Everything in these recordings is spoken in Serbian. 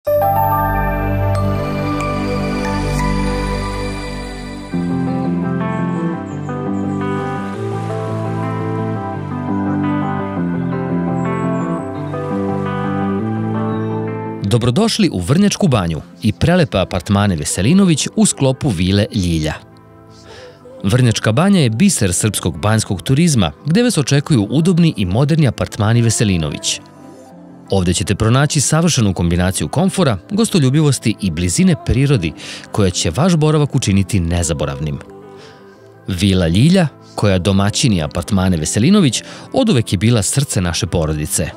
Dobrodošli u Vrnjačku banju i prelepe apartmane Veselinović u sklopu vile Ljilja. Vrnjačka banja je biser srpskog banjskog turizma, gde vas očekuju udobni i moderni apartmani Veselinović. Ovde ćete pronaći savršenu kombinaciju komfora, gostoljubivosti i blizine prirodi, koja će vaš boravak učiniti nezaboravnim. Vila Ljilja, koja domaćini apartmane Veselinović, oduvek je bila srce naše porodice.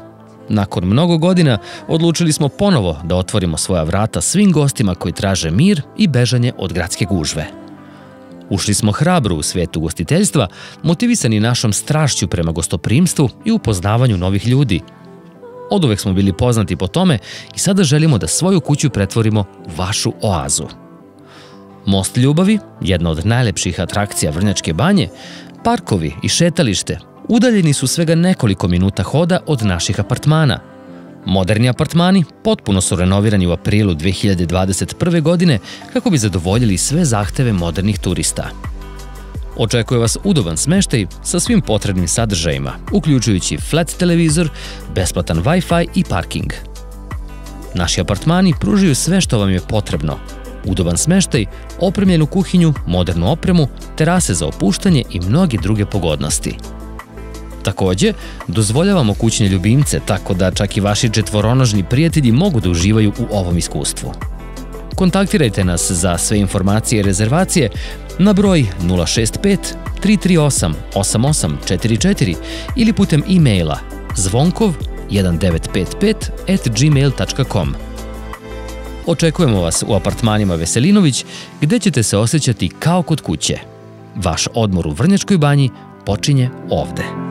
Nakon mnogo godina odlučili smo ponovo da otvorimo svoja vrata svim gostima koji traže mir i bežanje od gradske gužve. Ušli smo hrabro u svijet ugostiteljstva, motivisani našom strašću prema gostoprimstvu i upoznavanju novih ljudi. Oduvek smo bili poznati po tome i sada želimo da svoju kuću pretvorimo u vašu oazu. Most ljubavi, jedna od najlepših atrakcija Vrnjačke banje, parkovi i šetalište udaljeni su svega nekoliko minuta hoda od naših apartmana. Moderni apartmani potpuno su renovirani u aprilu 2021. godine kako bi zadovoljili sve zahteve modernih turista. Očekuje vas udoban smeštaj sa svim potrebnim sadržajima, uključujući flat televizor, besplatan Wi-Fi i parking. Naši apartmani pružaju sve što vam je potrebno: udoban smeštaj, opremljenu kuhinju, modernu opremu, terase za opuštanje i mnoge druge pogodnosti. Takođe, dozvoljavamo kućne ljubimce, tako da čak i vaši četvoronožni prijatelji mogu da uživaju u ovom iskustvu. Kontaktirajte nas za sve informacije i rezervacije na broj 065 338 8844 ili putem e-maila zvonkov1955@gmail.com. Očekujemo vas u apartmanima Veselinović, gde ćete se osjećati kao kod kuće. Vaš odmor u Vrnjačkoj banji počinje ovde.